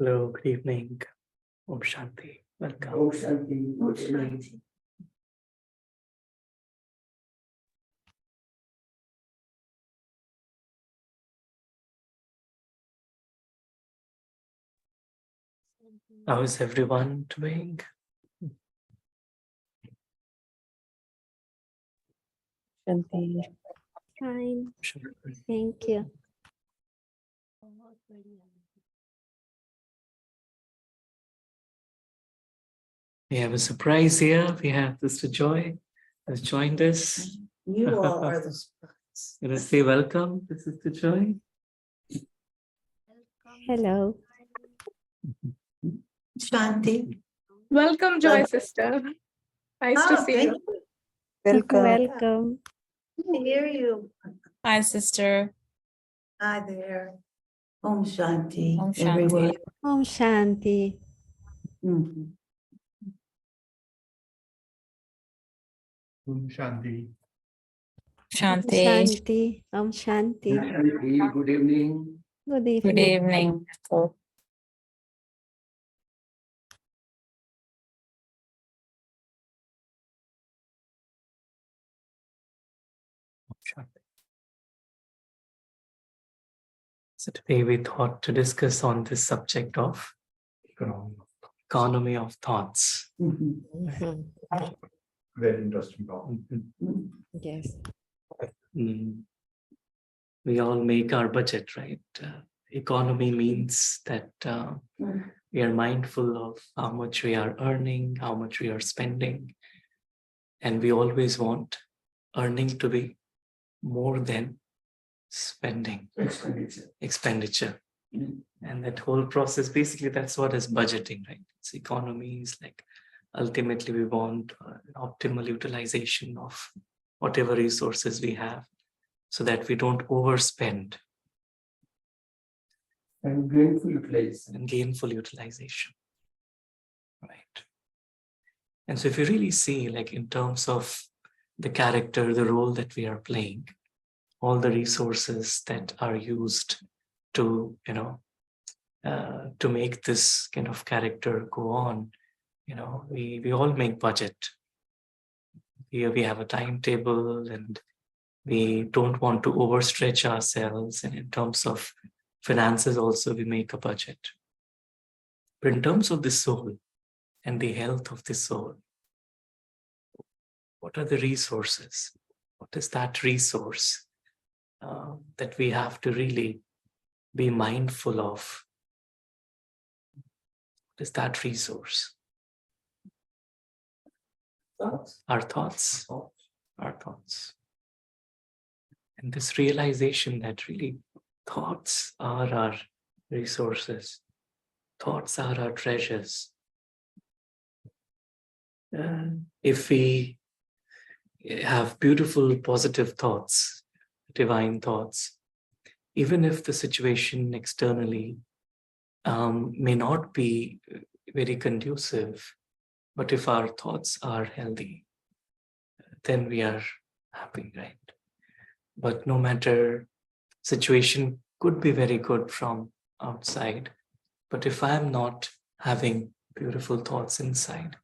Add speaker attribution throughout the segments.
Speaker 1: Hello, good evening. Om Shanti. Welcome.
Speaker 2: Om Shanti. Om Shanti.
Speaker 1: How is everyone doing?
Speaker 3: Shanti.
Speaker 4: Fine,
Speaker 1: Sure.
Speaker 4: thank you.
Speaker 1: We have a surprise here. We have Sister Joy has joined us.
Speaker 2: You all are the surprise.
Speaker 1: Let us say welcome to Sister Joy.
Speaker 4: Hello.
Speaker 2: Shanti.
Speaker 5: Welcome, Joy
Speaker 2: Welcome.
Speaker 5: sister. Nice to see
Speaker 2: thank
Speaker 5: you.
Speaker 3: Welcome.
Speaker 4: Welcome.
Speaker 2: you. To hear you.
Speaker 6: Hi, sister.
Speaker 2: Hi there. Om Shanti.
Speaker 6: Om Shanti.
Speaker 2: Everyone.
Speaker 4: Om Shanti.
Speaker 2: Mhm.
Speaker 7: Om Shanti.
Speaker 6: Shanti.
Speaker 4: Shanti. Om Shanti.
Speaker 7: Good evening.
Speaker 4: Good
Speaker 6: Good
Speaker 4: evening.
Speaker 6: evening. So,
Speaker 1: Om Shanti. So today we thought to discuss on this subject of economy of thoughts.
Speaker 2: Mhm.
Speaker 7: Very interesting topic.
Speaker 1: Mhm.
Speaker 3: Yes.
Speaker 1: Mm. We all make our budget, right? Economy means that we are mindful of how much we are earning, how much we are spending, and we always want earning to be more than spending, expenditure. And that whole process, basically, that's what is budgeting, right? It's economy is like ultimately we want optimal utilization of whatever resources we have so that we don't overspend
Speaker 7: And gainful utilization.
Speaker 1: and gainful utilization, right? And so if you really see, like in terms of the character, the role that we are playing, all the resources that are used to, to make this kind of character go on, we all make budget. Here we have a timetable and we don't want to overstretch ourselves. And in terms of finances also, we make a budget. But in terms of the soul and the health of the soul, what are the resources? What is that resource that we have to really be mindful of? What is that resource?
Speaker 2: Thoughts?
Speaker 1: Our thoughts. Our thoughts. And this realization that really thoughts are our resources. Thoughts are our treasures. If we have beautiful, positive thoughts, divine thoughts, even if the situation externally may not be very conducive, but if our thoughts are healthy, then we are happy, right? But no matter, situation could be very good from outside, but if I'm not having beautiful thoughts inside,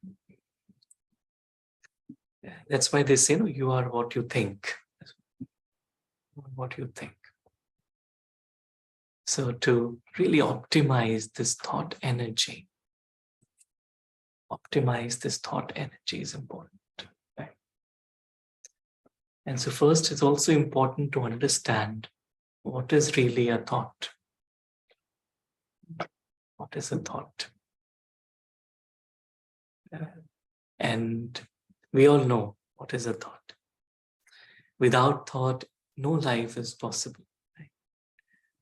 Speaker 1: that's why they say, no, you are what you think. What you think. So to really optimize this thought energy, is important. Right? And so first, it's also important to understand what is really a thought. What is a thought? And we all know what is a thought. Without thought, no life is possible. Right?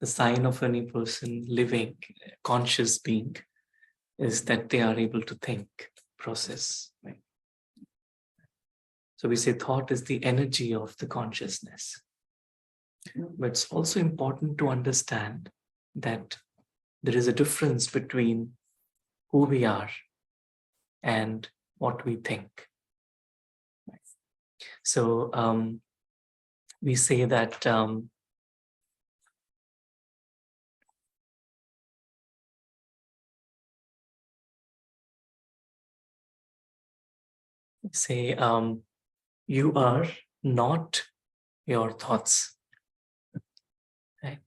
Speaker 1: The sign of any person living, conscious being, is that they are able to think, process. Right? So we say thought is the energy of the consciousness. But it's also important to understand that there is a difference between who we are and what we think. So we say that say, you are not your thoughts, right?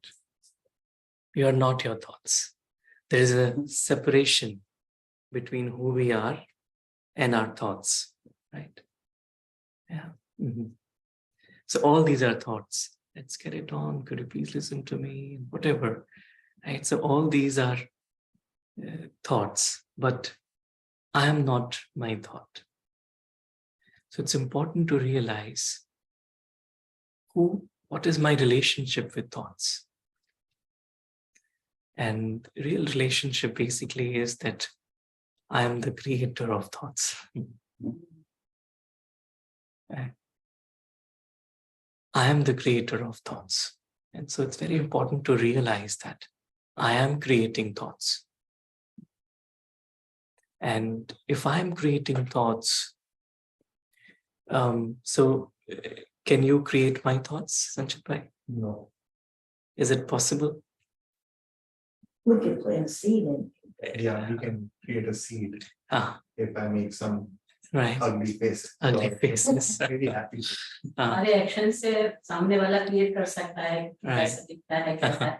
Speaker 1: You are not your thoughts. There is a separation between who we are and our thoughts, right? Yeah. Mhm. So all these are thoughts. Let's get it on. Could you please listen to me? Whatever, right? So all these are thoughts, but I am not my thought. So it's important to realize what is my relationship with thoughts? And real relationship basically is that I am the creator of thoughts. I am the creator of thoughts. And so it's very important to realize that I am creating thoughts. And if I'm creating thoughts, can you create my thoughts, Sanchit Bhai?
Speaker 7: No.
Speaker 1: Is it possible?
Speaker 2: We could plant a seed in.
Speaker 7: Yeah, you can create a seed if I make some
Speaker 1: Right.
Speaker 7: ugly face.
Speaker 1: Ugly faces.
Speaker 7: Very happy.
Speaker 8: हमारे action से सामने वाला create कर सकता है कैसा दिखता है कैसा है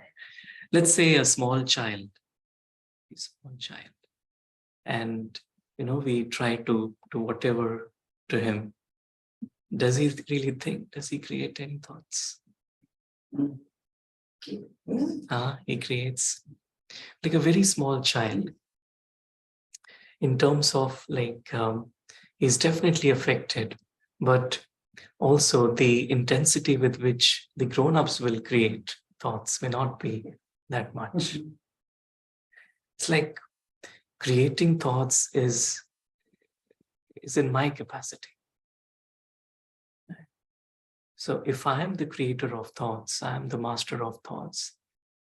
Speaker 1: Let's say a small child, and we try to do whatever to him. Does he really think? Does he create any thoughts? He creates like a very small child. In terms of he's definitely affected, but also the intensity with which the grown-ups will create thoughts may not be that much. It's like creating thoughts is in my capacity. So if I am the creator of thoughts, I am the master of thoughts,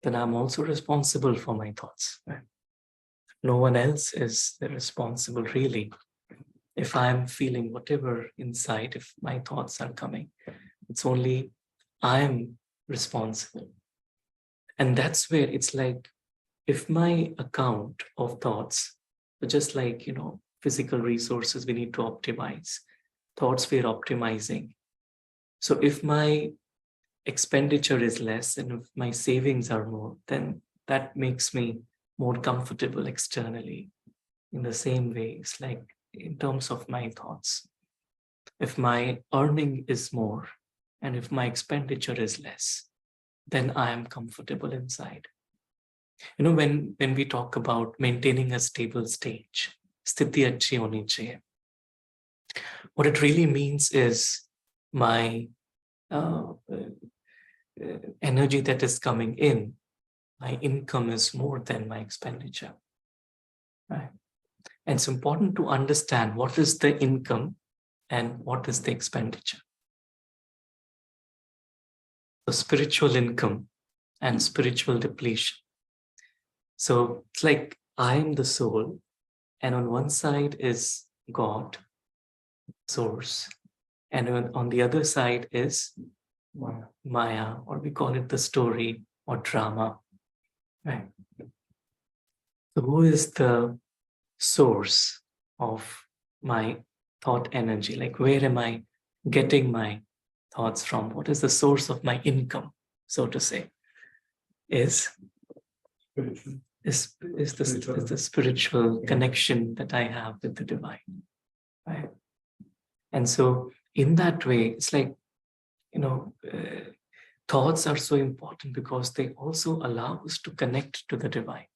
Speaker 1: then I'm also responsible for my thoughts. Right? No one else is responsible really. If I'm feeling whatever inside, if my thoughts are coming, it's only I'm responsible. And that's where it's like, if my account of thoughts, just like, physical resources we need to optimize, thoughts we're optimizing. So if my expenditure is less and if my savings are more, then that makes me more comfortable externally. In the same way, it's like in terms of my thoughts. If my earning is more and if my expenditure is less, then I am comfortable inside. When we talk about maintaining a stable stage, sthiti achhi honi chahiye, what it really means is my energy that is coming in, my income is more than my expenditure. Right? And it's important to understand what is the income and what is the expenditure. So spiritual income and spiritual depletion. So it's like I am the soul, and on one side is God, source, and on the other side is Maya, or we call it the story or drama. Right? So who is the source of my thought energy? Like, where am I getting my thoughts from? What is the source of my income, so to say? Is the spiritual connection that I have with the divine, right? And so in that way, it's like, thoughts are so important because they also allow us to connect to the divine.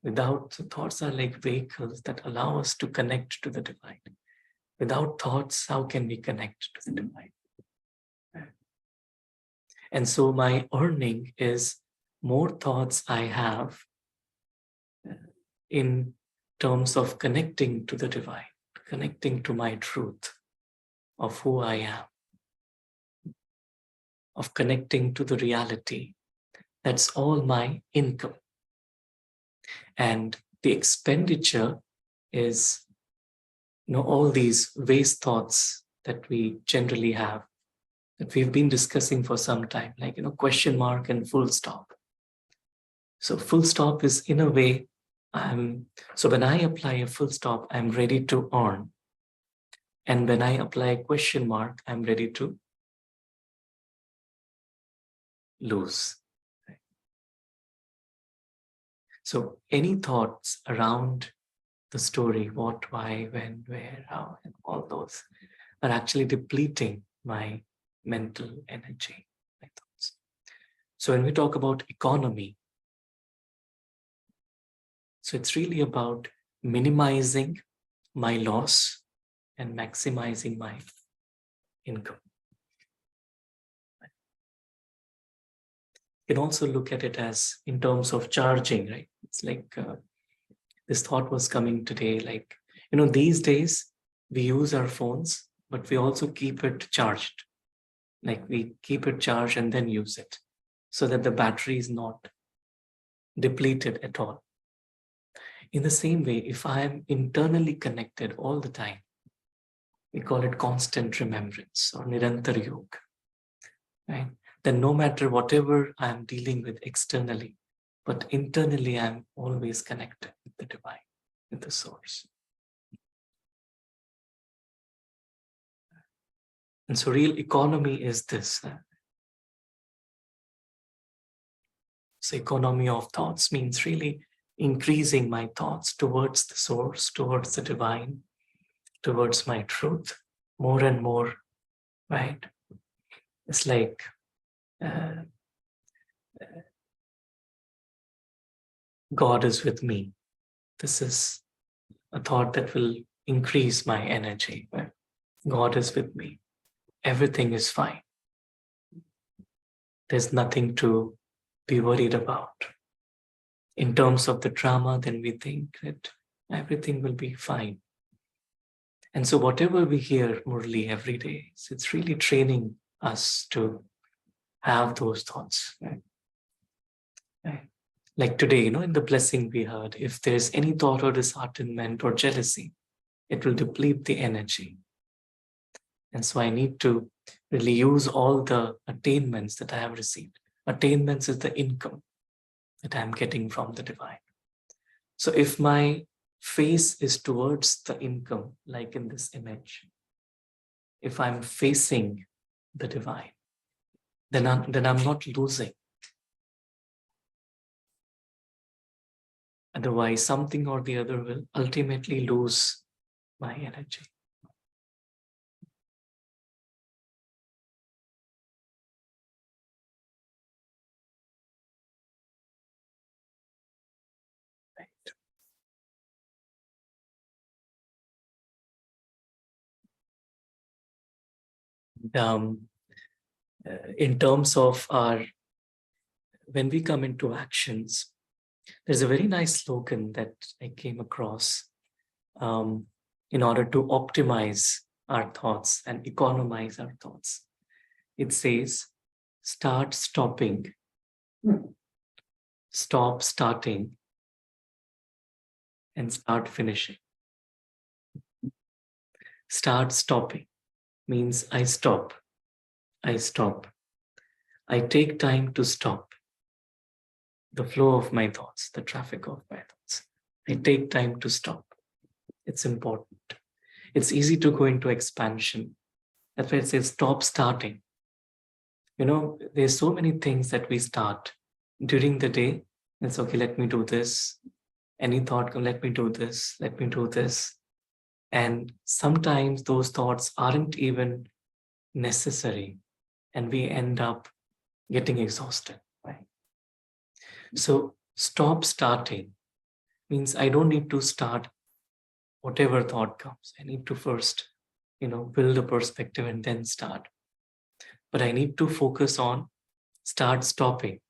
Speaker 1: Thoughts are like vehicles that allow us to connect to the divine. Without thoughts, how can we connect to the divine? And so my earning is more thoughts I have in terms of connecting to the divine, connecting to my truth of who I am, of connecting to the reality. That's all my income. And the expenditure is, all these waste thoughts that we generally have, that we've been discussing for some time, like, question mark and full stop. So full stop is in a way, so when I apply a full stop, I'm ready to earn. And when I apply a question mark, I'm ready to lose. So any thoughts around the story, what, why, when, where, how, and all those are actually depleting my mental energy, my thoughts. So when we talk about economy, so it's really about minimizing my loss and maximizing my income. You can also look at it as in terms of charging, right? It's like this thought was coming today, like, these days we use our phones, but we also keep it charged. Like we keep it charged and then use it so that the battery is not depleted at all. In the same way, if I am internally connected all the time, we call it constant remembrance or Nirantar Yoga, right? Then no matter whatever I'm dealing with externally, but internally I'm always connected with the divine, with the source. And so real economy is this. So economy of thoughts means really increasing my thoughts towards the source, towards the divine, towards my truth, more and more, right? It's like God is with me. This is a thought that will increase my energy. Right? God is with me. Everything is fine. There's nothing to be worried about. In terms of the drama, then we think that everything will be fine. And so whatever we hear, Murli, every day, it's really training us to have those thoughts. Right? Right? Like today, in the blessing we heard, if there's any thought or disheartenment or jealousy, it will deplete the energy. And so I need to really use all the attainments that I have received. Attainments is the income that I'm getting from the divine. So if my face is towards the income, like in this image, if I'm facing the divine, then I'm not losing. Otherwise, something or the other will ultimately lose my energy. In terms of when we come into actions, there's a very nice slogan that I came across in order to optimize our thoughts and economize our thoughts. It says, start stopping, stop starting, and start finishing. Start stopping means I stop. I stop. I take time to stop the flow of my thoughts, the traffic of my thoughts. I take time to stop. It's important. It's easy to go into expansion. That's why it says stop starting. There's so many things that we start during the day. It's okay, let me do this. Any thought, let me do this, let me do this. And sometimes those thoughts aren't even necessary. And we end up getting exhausted, right? So stop starting means I don't need to start whatever thought comes. I need to first, build a perspective and then start. But I need to focus on start stopping.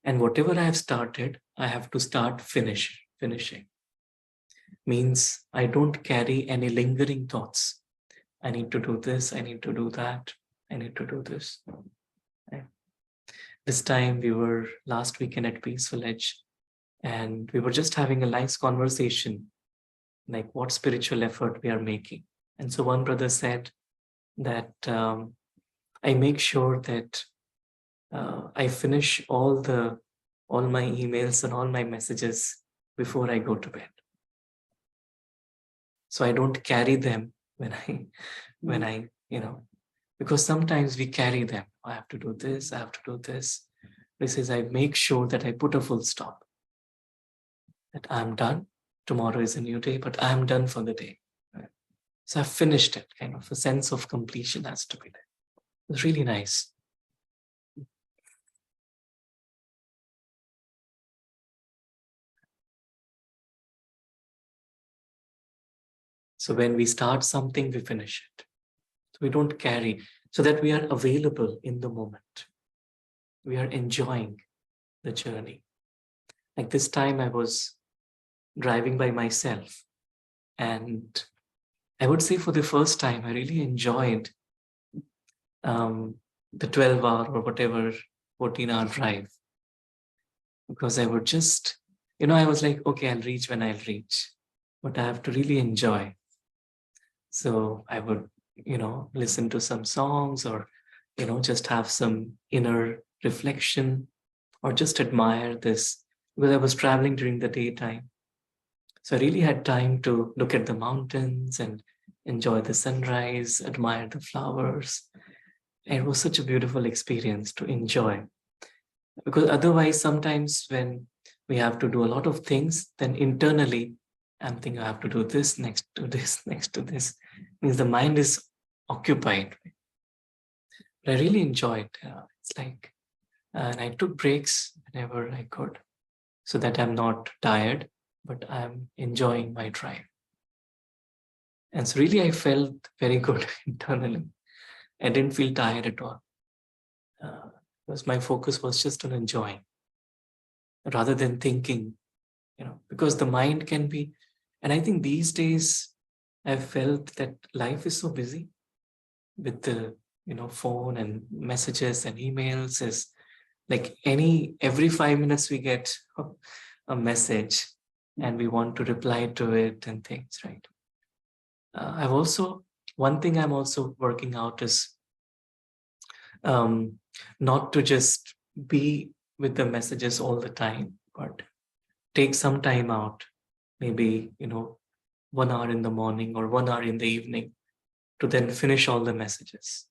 Speaker 1: And whatever I have started, I have to start finishing. Means I don't carry any lingering thoughts. I need to do this, I need to do that, I need to do this. Right? This time we were last weekend at Peaceful Edge, and we were just having a nice conversation, like what spiritual effort we are making. And so one brother said that I make sure that I finish all my emails and all my messages before I go to bed. So I don't carry them when I, because sometimes we carry them. I have to do this, I have to do this. This is, I make sure that I put a full stop. That I'm done. Tomorrow is a new day, but I'm done for the day. Right? So I've finished it. Kind of a sense of completion has to be there. It's really nice. So when we start something, we finish it. So we don't carry, so that we are available in the moment. We are enjoying the journey. Like this time I was driving by myself, and I would say for the first time, I really enjoyed the 12-hour or whatever 14-hour drive, because I would just, I was like, okay, I'll reach when I'll reach, but I have to really enjoy. So I would, listen to some songs, or, just have some inner reflection, or just admire this, because I was traveling during the daytime. So I really had time to look at the mountains and enjoy the sunrise, admire the flowers. And it was such a beautiful experience to enjoy. Because otherwise, sometimes when we have to do a lot of things, then internally, I'm thinking I have to do this, next to this, next to this. Means the mind is occupied. But I really enjoyed. It's like, and I took breaks whenever I could, so that I'm not tired, but I'm enjoying my drive. And so really I felt very good internally. I didn't feel tired at all. Because my focus was just on enjoying, rather than thinking, because the mind can be, and I think these days I've felt that life is so busy with the, phone and messages and emails. Is like every 5 minutes we get a message and we want to reply to it and things, right? One thing I'm also working out is not to just be with the messages all the time, but take some time out, maybe, 1 hour in the morning or 1 hour in the evening, to then finish all the messages.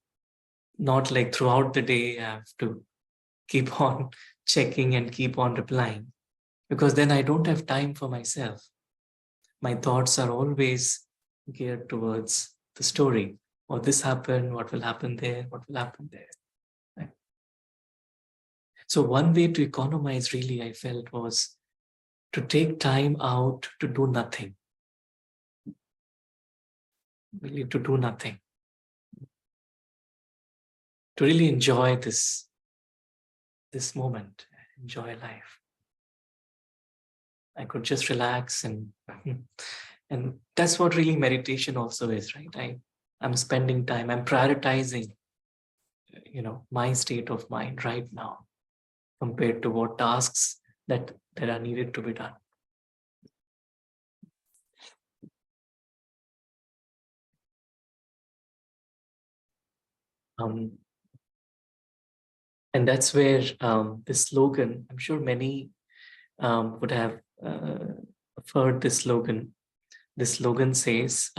Speaker 1: Not like throughout the day I have to keep on checking and keep on replying, because then I don't have time for myself. My thoughts are always geared towards the story. Or this happened, what will happen there, what will happen there. Right? So one way to economize, really, I felt, was to take time out to do nothing. Really, to do nothing. To really enjoy this moment, enjoy life. I could just relax, and that's what really meditation also is, right? I'm spending time, I'm prioritizing, my state of mind right now compared to what tasks that are needed to be done. And that's where this slogan, I'm sure many would have heard this slogan. This slogan says,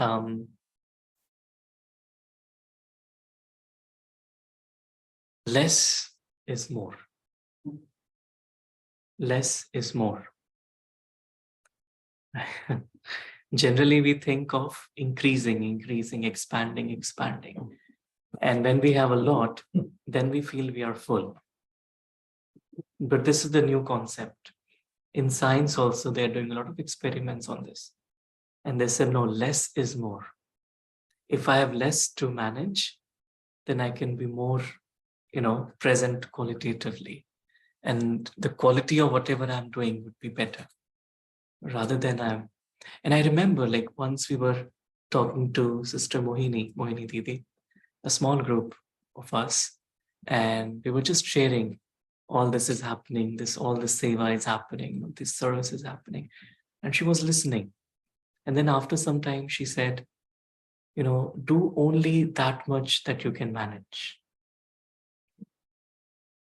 Speaker 1: less is more. Less is more. Generally, we think of increasing, expanding. And when we have a lot, then we feel we are full. But this is the new concept. In science also, they're doing a lot of experiments on this. And they said, no, less is more. If I have less to manage, then I can be more, present qualitatively. And the quality of whatever I'm doing would be better, rather than and I remember, like, once we were talking to Sister Mohini Didi, a small group of us, and we were just sharing, all this is happening, all this seva is happening, this service is happening. And she was listening. And then after some time, she said, do only that much that you can manage.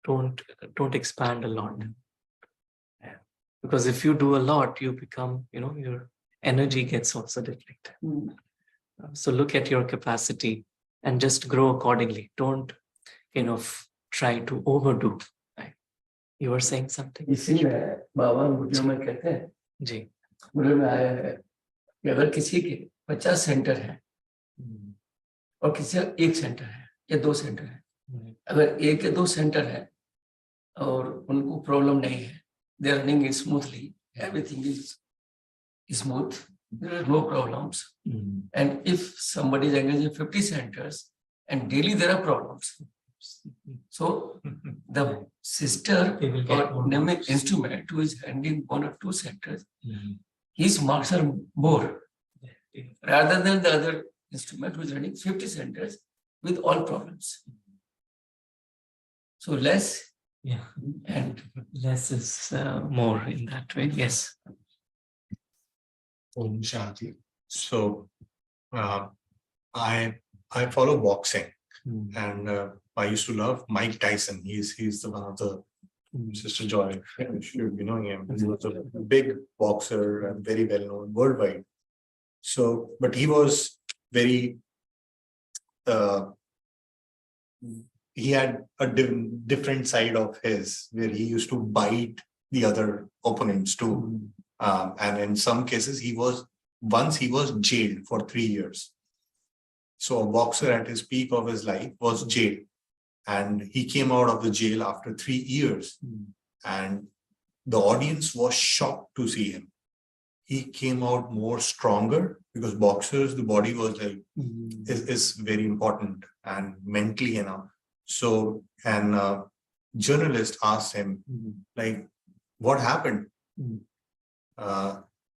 Speaker 1: Don't expand a lot. Yeah. Because if you do a lot, you become, your energy gets also depleted. So look at your capacity and just grow accordingly. Don't try to overdo. Right? You were saying something?
Speaker 9: इसीलिए बाबा video में कहते हैं
Speaker 1: जी
Speaker 9: video में आया है कि अगर किसी के 50 सेंटर है और किसी का 1 सेंटर है या 2 सेंटर है, अगर 1 या 2 सेंटर है और उनको प्रॉब्लम नहीं है, they are running smoothly, everything is smooth, there are no problems. And if somebody is engaged in 50 centers and daily there are problems, so the sister
Speaker 1: They will get
Speaker 9: or
Speaker 1: more
Speaker 9: pneumatic
Speaker 1: marks.
Speaker 9: instrument who is handling 1 or 2 centers, his marks are more rather than the other instrument who is running 50 centers with all problems. So less
Speaker 1: Yeah.
Speaker 9: and
Speaker 1: Less is more in that way. Yes.
Speaker 7: Om Shanti. So I follow boxing, and I used to love Mike Tyson. He's the one of the Sister Joy. You should be knowing him. He was a big boxer and very well known worldwide. So, but he was very. He had a different side of his where he used to bite the other opponents too. And in some cases, he was jailed for 3 years. So a boxer at his peak of his life was jailed, and he came out of the jail after 3 years, and the audience was shocked to see him. He came out more stronger because boxers, the body was like is very important and mentally enough. So, and journalist asked him like, what happened?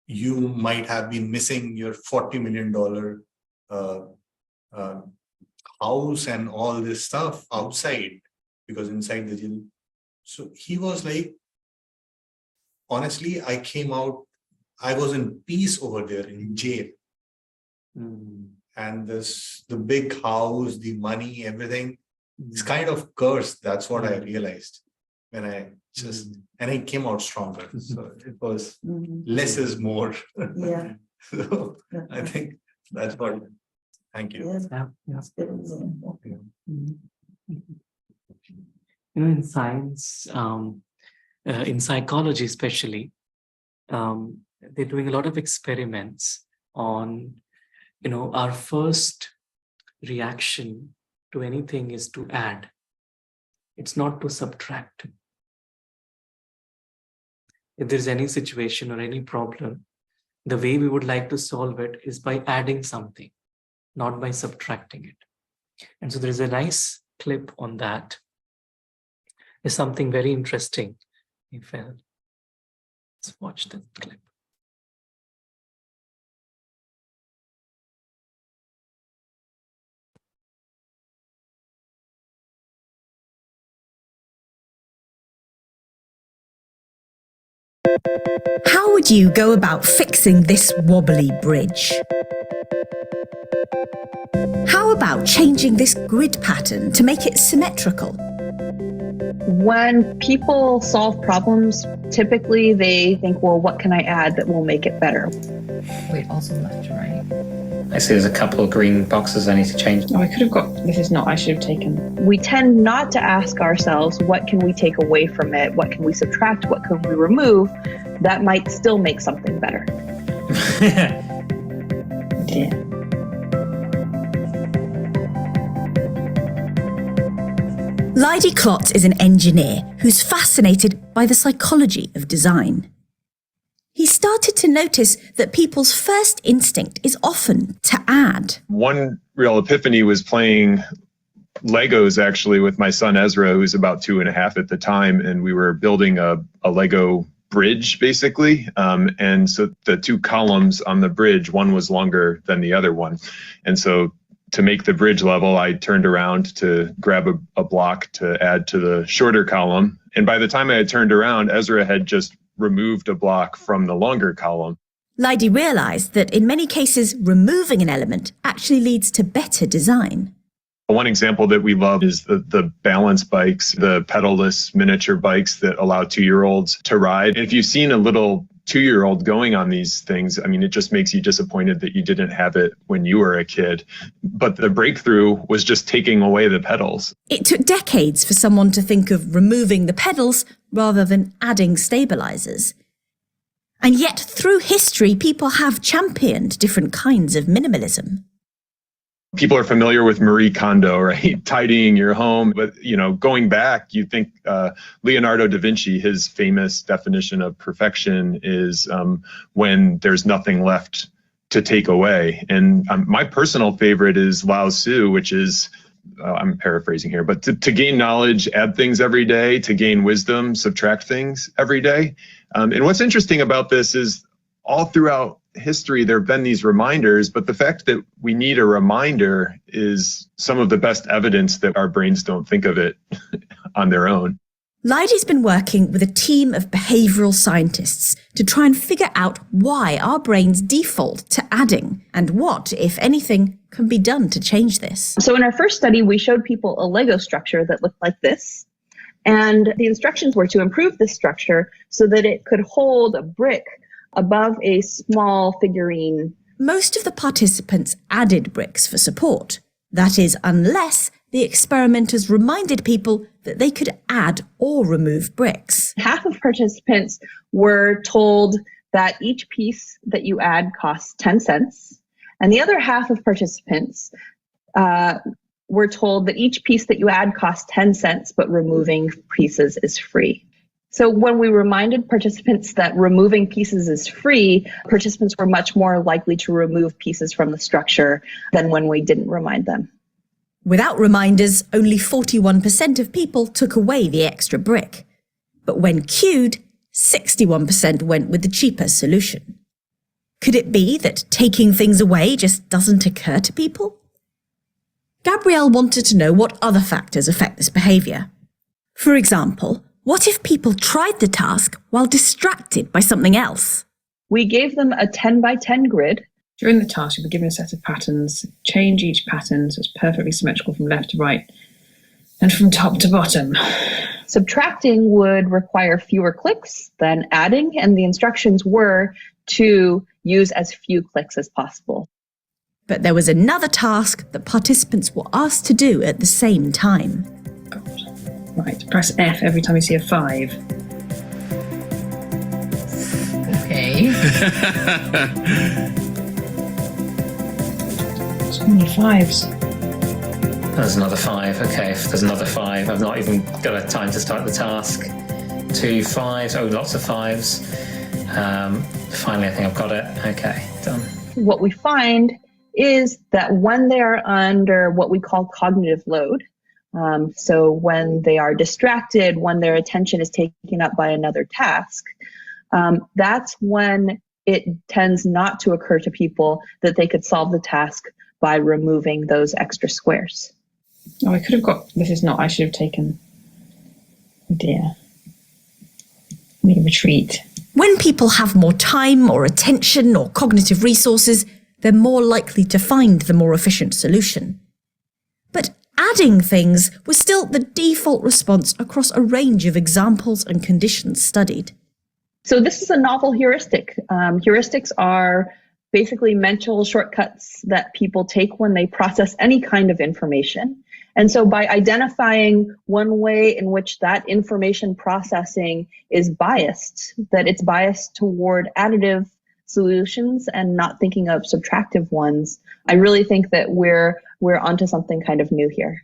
Speaker 7: You might have been missing your $40 million house and all this stuff outside because inside the jail. So he was like, honestly, I came out, I was in peace over there in jail. And the big house, the money, everything, it's kind of cursed. That's what I realized when I and I came out stronger. So it was less is more.
Speaker 2: Yeah.
Speaker 7: So I think that's what. Thank you.
Speaker 2: Yes,
Speaker 1: Yeah.
Speaker 2: that's a good example.
Speaker 1: In science, in psychology especially, they're doing a lot of experiments on, our first reaction to anything is to add. It's not to subtract. If there's any situation or any problem, the way we would like to solve it is by adding something, not by subtracting it. And so there's a nice clip on that. There's something very interesting. Let's watch the clip.
Speaker 10: How would you go about fixing this wobbly bridge? How about changing this grid pattern to make it symmetrical?
Speaker 3: When people solve problems, typically they think, well, what can I add that will make it better?
Speaker 6: Wait, also left to right.
Speaker 11: I see there's a couple of green boxes I need to change.
Speaker 3: Oh, I could have got, this is not, I should have taken. We tend not to ask ourselves, what can we take away from it? What can we subtract? What can we remove? That might still make something better. Yeah.
Speaker 10: Lydie Klotz is an engineer who's fascinated by the psychology of design. He started to notice that people's first instinct is often to add.
Speaker 12: One real epiphany was playing Legos actually with my son Ezra, who's about 2.5 at the time, and we were building a Lego bridge basically. And so the 2 columns on the bridge, one was longer than the other one. And so to make the bridge level, I turned around to grab a block to add to the shorter column. And by the time I had turned around, Ezra had just removed a block from the longer column.
Speaker 10: Lydie realised that in many cases, removing an element actually leads to better design.
Speaker 12: One example that we love is the balance bikes, the pedalless miniature bikes that allow 2-year-olds to ride. If you've seen a little 2-year-old going on these things, I mean, it just makes you disappointed that you didn't have it when you were a kid. But the breakthrough was just taking away the pedals.
Speaker 10: It took decades for someone to think of removing the pedals rather than adding stabilizers. And yet, through history, people have championed different kinds of minimalism.
Speaker 12: People are familiar with Marie Kondo, right? Tidying your home. But, going back, you think Leonardo da Vinci, his famous definition of perfection is when there's nothing left to take away. And my personal favorite is Lao Tzu, which is, I'm paraphrasing here, but to gain knowledge, add things every day, to gain wisdom, subtract things every day. And what's interesting about this is all throughout history, there have been these reminders, but the fact that we need a reminder is some of the best evidence that our brains don't think of it on their own.
Speaker 10: Leidy's been working with a team of behavioural scientists to try and figure out why our brains default to adding and what, if anything, can be done to change this.
Speaker 3: So in our first study, we showed people a Lego structure that looked like this. And the instructions were to improve this structure so that it could hold a brick above a small figurine.
Speaker 10: Most of the participants added bricks for support. That is, unless the experimenters reminded people that they could add or remove bricks.
Speaker 3: Half of participants were told that each piece that you add costs 10 cents. And the other half of participants were told that each piece that you add costs 10 cents, but removing pieces is free. So when we reminded participants that removing pieces is free, participants were much more likely to remove pieces from the structure than when we didn't remind them.
Speaker 10: Without reminders, only 41% of people took away the extra brick. But when cued, 61% went with the cheaper solution. Could it be that taking things away just doesn't occur to people? Gabrielle wanted to know what other factors affect this behaviour. For example, what if people tried the task while distracted by something else?
Speaker 3: We gave them a 10 by 10 grid.
Speaker 6: During the task, you'll be given a set of patterns. Change each pattern so it's perfectly symmetrical from left to right and from top to bottom.
Speaker 3: Subtracting would require fewer clicks than adding, and the instructions were to use as few clicks as possible.
Speaker 10: But there was another task that participants were asked to do at the same time.
Speaker 6: Right, press F every time you see a 5. Okay. So many 5s.
Speaker 11: There's another 5. Okay, if there's another 5, I've not even got a time to start the task. 2 5s. Oh, lots of 5s. Finally, I think I've got it. Okay, done.
Speaker 3: What we find is that when they are under what we call cognitive load, so when they are distracted, when their attention is taken up by another task, that's when it tends not to occur to people that they could solve the task by removing those extra squares.
Speaker 6: Oh, I could have got, this is not, I should have taken, oh dear. Need a retreat.
Speaker 10: When people have more time or attention or cognitive resources, they're more likely to find the more efficient solution. But adding things was still the default response across a range of examples and conditions studied.
Speaker 3: So this is a novel heuristic. Heuristics are basically mental shortcuts that people take when they process any kind of information. And so by identifying one way in which that information processing is biased, that it's biased toward additive solutions and not thinking of subtractive ones, I really think that we're onto something kind of new here.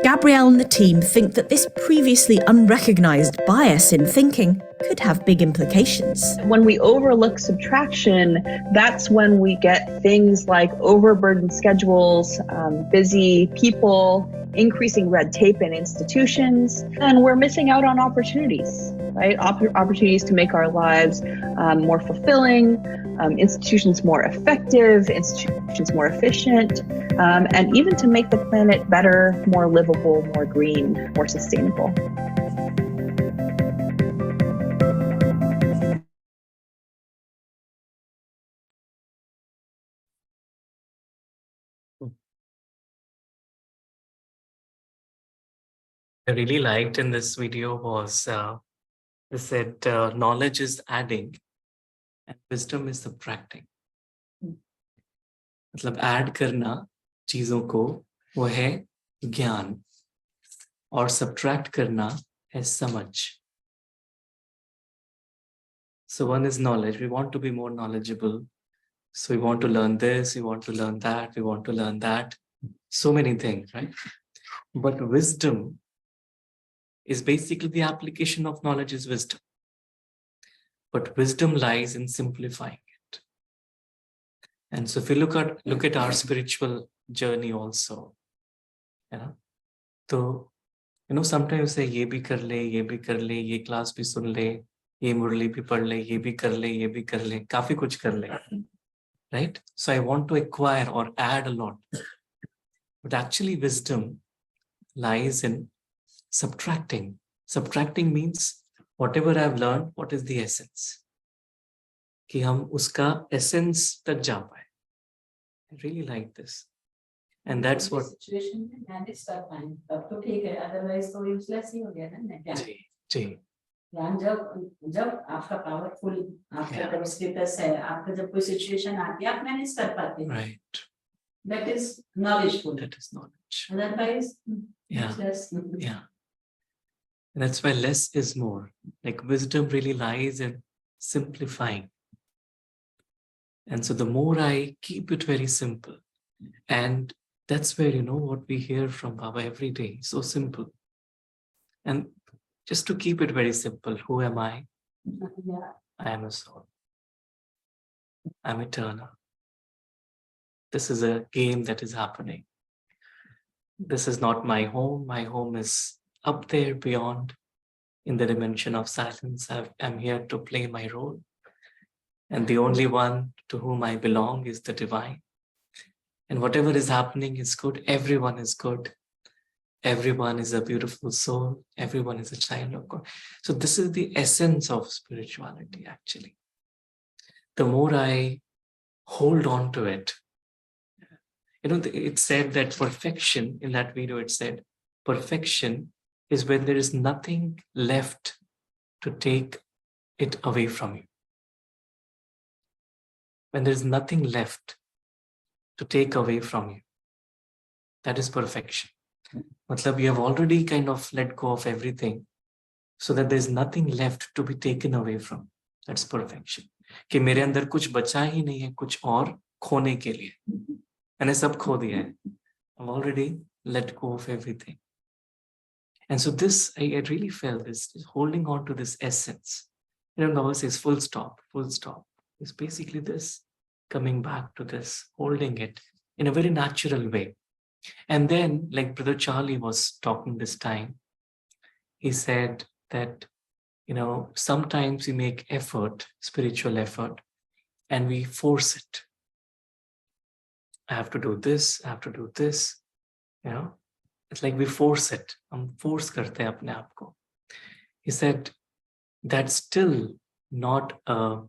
Speaker 10: Gabrielle and the team think that this previously unrecognized bias in thinking could have big implications.
Speaker 3: When we overlook subtraction, that's when we get things like overburdened schedules, busy people, increasing red tape in institutions, and we're missing out on opportunities, right? Opportunities to make our lives more fulfilling, institutions more effective, institutions more efficient, and even to make the planet better, more livable, more green, more sustainable.
Speaker 1: I really liked in this video was they said knowledge is adding and wisdom is subtracting. मतलब add करना चीजों को वो है ज्ञान और subtract करना है समझ. So one is knowledge. We want to be more knowledgeable. So we want to learn this, we want to learn that, we want to learn that. So many things, right? But wisdom is basically the application of knowledge is wisdom. But wisdom lies in simplifying it. And so if we look at our spiritual journey also, you know, so sometimes we say ye bhi kar le, ye class bhi sun le, ye murli bhi pad le, ye bhi kar le, kafi kuch kar le. Right? So I want to acquire or add a lot. But actually wisdom lies in subtracting. Subtracting means whatever I've learned, what is the essence? कि हम उसका essence तक जा पाए. I really like this. And that's what...
Speaker 8: Situation में manage कर पाएं, तब तो ठीक है, otherwise तो useless ही हो गया ना क्या?
Speaker 1: जी.
Speaker 8: ज्ञान जब आपका पावरफुल, आपका जब स्टेटस है, आपका जब कोई सिचुएशन आती है, आप मैनेज कर पाते हैं.
Speaker 1: Right.
Speaker 8: That is knowledgeful.
Speaker 1: That is knowledge.
Speaker 8: Otherwise,
Speaker 1: Yeah.
Speaker 8: useless.
Speaker 1: Yeah. And that's why less is more. Like wisdom really lies in simplifying. And so the more I keep it very simple, and that's where, what we hear from Baba every day, so simple. And just to keep it very simple, who am I?
Speaker 8: Yeah.
Speaker 1: I am a soul. I'm eternal. This is a game that is happening. This is not my home. My home is up there beyond in the dimension of silence. I'm here to play my role. And the only one to whom I belong is the divine. And whatever is happening is good. Everyone is good. Everyone is a beautiful soul. Everyone is a child of God. So this is the essence of spirituality, actually. The more I hold on to it, it said that perfection, in that video it said, perfection is when there is nothing left to take it away from you. When there is nothing left to take away from you, that is perfection. Matlab, you have already kind of let go of everything so that there is nothing left to be taken away from. That's perfection. कि मेरे अंदर कुछ बचा ही नहीं है कुछ और खोने के लिए. मैंने सब खो दिया है. I've already let go of everything. And so this, I really felt this, holding on to this essence. Baba says full stop. It's basically this, coming back to this, holding it in a very natural way. And then, like Brother Charlie was talking this time, he said that, sometimes we make effort, spiritual effort, and we force it. I have to do this, I have to do this, It's like we force it. हम force करते हैं अपने आप को. He said that's still not a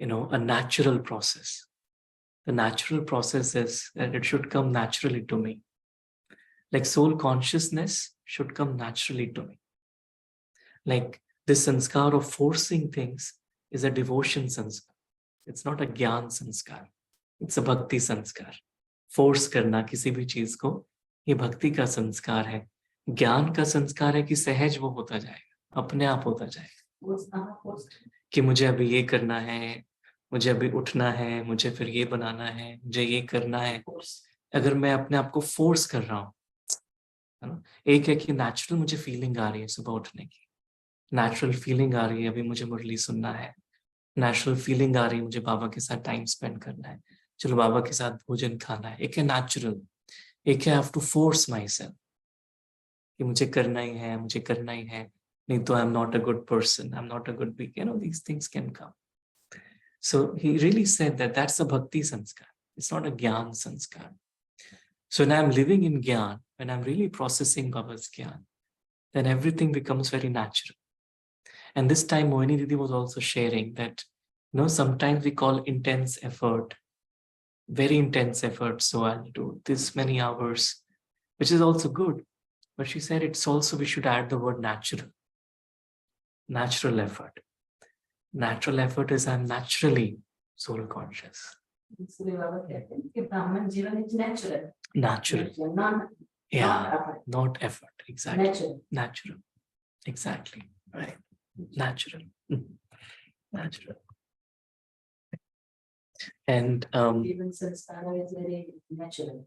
Speaker 1: natural process. The natural process is that it should come naturally to me. Like soul consciousness should come naturally to me. Like this sanskar of forcing things is a devotion sanskar. It's not a gyan sanskar. It's a bhakti sanskar. Force करना किसी भी चीज को ये भक्ति का संस्कार है. ज्ञान का संस्कार है कि सहज वो होता जाएगा, अपने आप होता जाएगा. कि मुझे अभी ये करना है, मुझे अभी उठना है, मुझे फिर ये बनाना है, मुझे ये करना है. अगर मैं अपने आप को फोर्स कर रहा हूँ, एक है कि नेचुरल मुझे फीलिंग आ रही है सुबह उठने की, नेचुरल फीलिंग आ रही है अभी मुझे मुरली सुनना है, नेचुरल फीलिंग आ रही है मुझे बाबा के साथ टाइम स्पेंड करना है, चलो बाबा के साथ भोजन खाना है. एक है नेचुरल, एक है I have to force myself कि मुझे करना ही है, मुझे करना ही है, नहीं तो I am not a good person, I am not a good beak. These things can come. So he really said that that's a bhakti sanskar. It's not a gyan sanskar. So when I'm living in gyan, when I'm really processing Baba's gyan, then everything becomes very natural. And this time Mohini Didi was also sharing that, sometimes we call intense effort, very intense effort. So I'll do this many hours, which is also good. But she said it's also, we should add the word natural effort. Natural effort is I'm naturally soul conscious.
Speaker 8: इसलिए बाबा कहते हैं कि ब्राह्मण जीवन is natural.
Speaker 1: Natural.
Speaker 8: Not
Speaker 1: Yeah.
Speaker 8: effort.
Speaker 1: Not effort. Exactly.
Speaker 8: Natural.
Speaker 1: Natural. Exactly. Right. Natural. Mhm. Natural. And
Speaker 8: Even sanskara is very natural.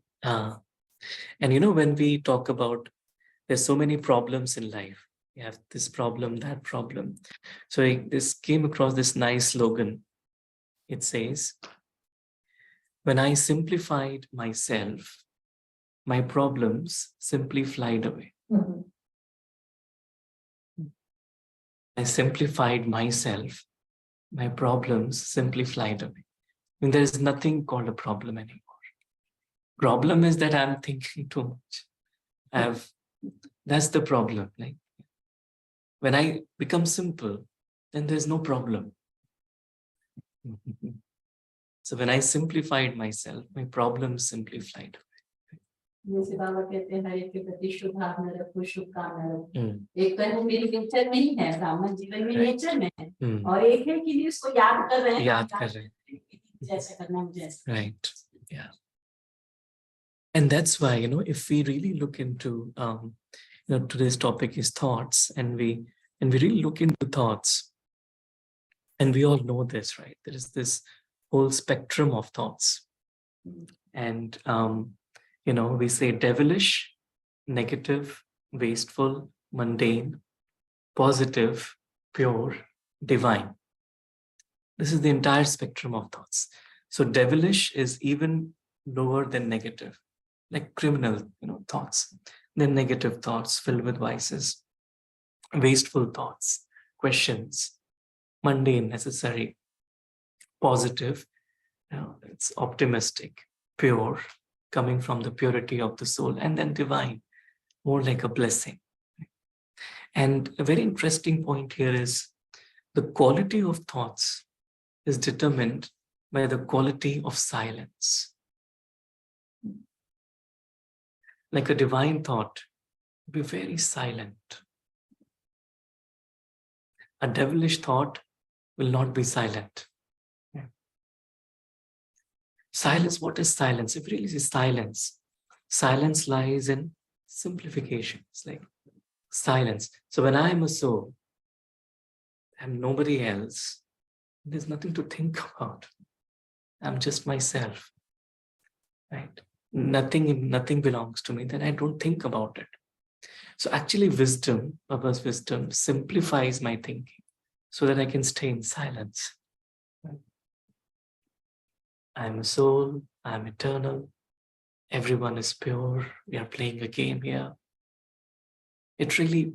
Speaker 1: and you know, when we talk about there's so many problems in life. You have this problem, that problem. So this came across this nice slogan. It says, when I simplified myself, my problems simply flied away.
Speaker 8: Mhm.
Speaker 1: I simplified myself, my problems simply flied away. I mean, there is nothing called a problem anymore. Problem is that I'm thinking too much. That's the problem. Like when I become simple, then there's no problem. So when I simplified myself, my problems simply flied
Speaker 8: जैसे बाबा कहते हैं हर एक के प्रति शुभ भावना रखो, शुभकामना रखो.
Speaker 1: away.
Speaker 8: एक तो है वो मेरे नेचर में ही है, ब्राह्मण जीवन में
Speaker 1: Right.
Speaker 8: नेचर में है,
Speaker 1: Hmm.
Speaker 8: और एक है कि उसको याद कर रहे हैं,
Speaker 1: याद कर रहे हैं.
Speaker 8: जैसे करना है जैसे.
Speaker 1: Right. Yeah. And that's why, you know, if we really look into, you know, today's topic is thoughts, and we really look into thoughts, and we all know this, right? There is this whole spectrum of thoughts, and you know, we say devilish, negative, wasteful, mundane, positive, pure, divine. This is the entire spectrum of thoughts. So devilish is even lower than negative, like criminal, you know, thoughts. Then negative thoughts filled with vices, wasteful thoughts, questions, mundane, necessary, positive, you know, it's optimistic, pure, coming from the purity of the soul, and then divine, more like a blessing. And a very interesting point here is the quality of thoughts is determined by the quality of silence. Like a divine thought, be very silent. A devilish thought will not be silent. Silence, what is silence? If it really is silence, silence lies in simplification. It's like silence. So when I am a soul, I'm nobody else, there's nothing to think about. I'm just myself, right? Nothing belongs to me, then I don't think about it. So actually wisdom, Baba's wisdom, simplifies my thinking so that I can stay in silence. I'm a soul, I'm eternal, everyone is pure, we are playing a game here. It really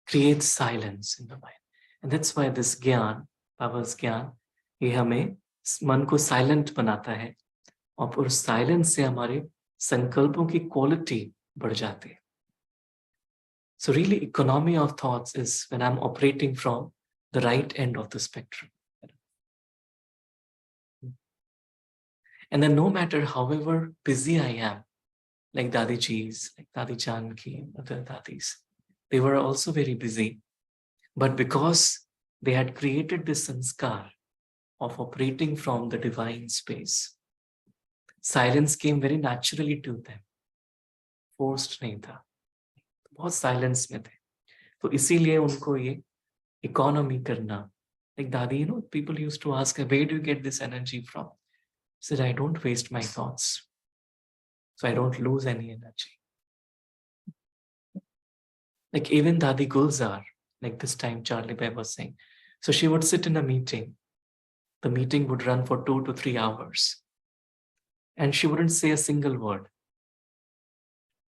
Speaker 1: creates silence in the mind. And that's why this Gyan, Baba's Gyan, ये हमें मन को silent बनाता है, और उस silence से हमारे संकल्पों की क्वालिटी बढ़ जाती है. So really economy of thoughts is when I'm operating from the right end of the spectrum. And then no matter however busy I am, like Dadi Ji's, like Dadi Janki, other Dadis, they were also very busy. But because they had created this sanskar of operating from the divine space, silence came very naturally to them. Forced नहीं था. बहुत silence में थे. तो इसीलिए उनको ये economy करना. Like Dadi, you know, people used to ask her, where do you get this energy from? She said, I don't waste my thoughts. So I don't lose any energy. Like even Dadi Gulzar, like this time Charlie Bhai was saying. So she would sit in a meeting. The meeting would run for 2 to 3 hours. And she wouldn't say a single word.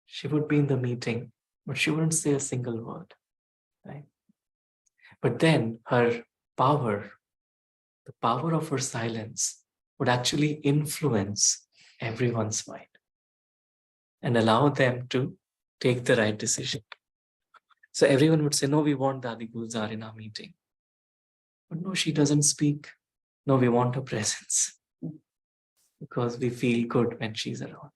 Speaker 1: She would be in the meeting, but she wouldn't say a single word. Right? But then her power, the power of her silence, would actually influence everyone's mind and allow them to take the right decision. So everyone would say, no, we want Dadi Gulzar in our meeting. But no, she doesn't speak. No, we want her presence because we feel good when she's around.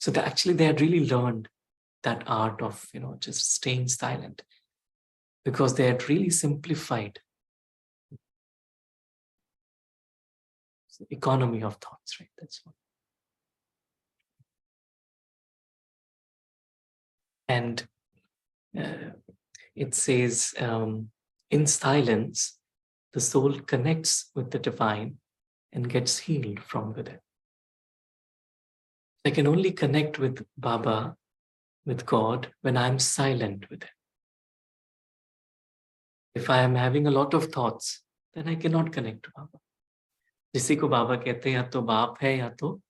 Speaker 1: So actually they had really learned that art of, you know, just staying silent. because they had really simplified the economy of thoughts, right? That's one. And it says, in silence, the soul connects with the divine and gets healed from within. I can only connect with Baba, with God, when I'm silent with Him. If I am having a lot of thoughts, then I cannot connect to Baba. जिसी को बाबा कहते हैं या तो बाप है या तो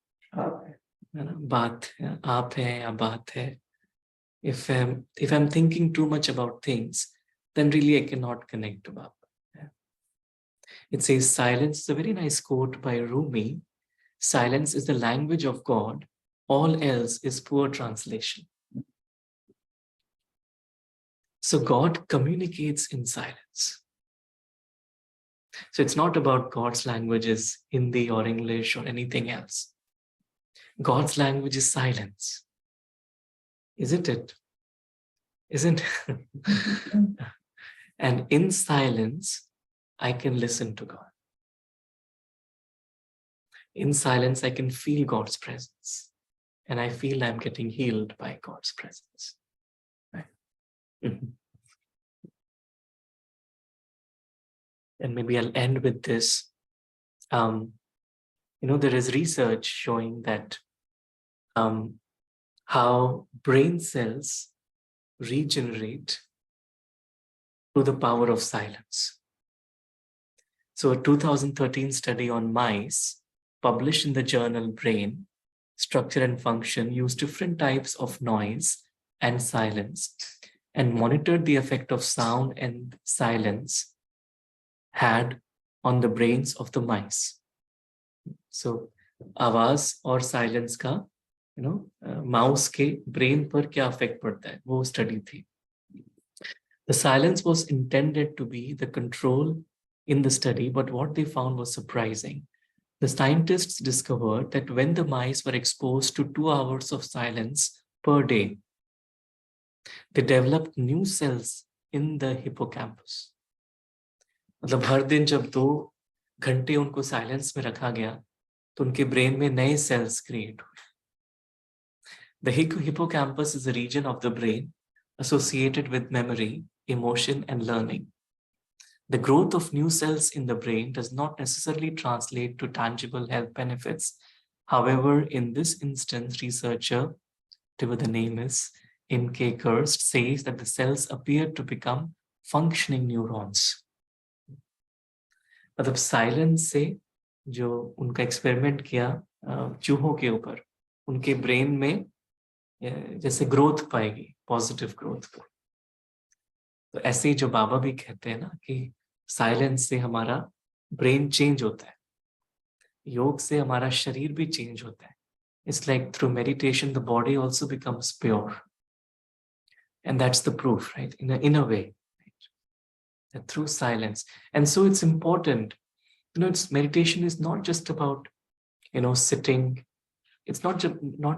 Speaker 1: बात है, आप है या बात है. If I'm thinking too much about things, then really I cannot connect to Baba. It says silence is a very nice quote by Rumi. Silence is the language of God. All else is poor translation. So God communicates in silence. So it's not about God's language is Hindi or English or anything else. God's language is silence. Isn't it? Isn't it? And in silence, I can listen to God. In silence, I can feel God's presence. And I feel I'm getting healed by God's presence. Right? And maybe I'll end with this. There is research showing that how brain cells regenerate through the power of silence. So a 2013 study on mice published in the journal Brain, Structure and Function used different types of noise and silence and monitored the effect of sound and silence had on the brains of the mice. So आवाज और silence का mouse के brain पर क्या effect पड़ता है वो study थी. The silence was intended to be the control in the study, but what they found was surprising. The scientists discovered that when the mice were exposed to 2 hours of silence per day, they developed new cells in the hippocampus. मतलब हर दिन जब 2 घंटे उनको silence में रखा गया तो उनके ब्रेन में नए सेल्स क्रिएट हुए. The hippocampus is a region of the brain associated with memory, emotion, and learning. The growth of new cells in the brain does not necessarily translate to tangible health benefits. However, in this instance, researcher, whatever the name is, M.K. Kirst, says that the cells appear to become functioning neurons. मतलब silence से जो उनका experiment किया चूहों के ऊपर, उनके brain में जैसे ग्रोथ पाएगी, पॉजिटिव ग्रोथ को. तो ऐसे ही जो बाबा भी कहते हैं ना कि साइलेंस से हमारा ब्रेन चेंज होता है, योग से हमारा शरीर भी चेंज होता है. It's like through meditation the body also becomes pure, and that's the proof, right? In a way, right? That through silence. And so it's important, it's meditation is not just about sitting. It's not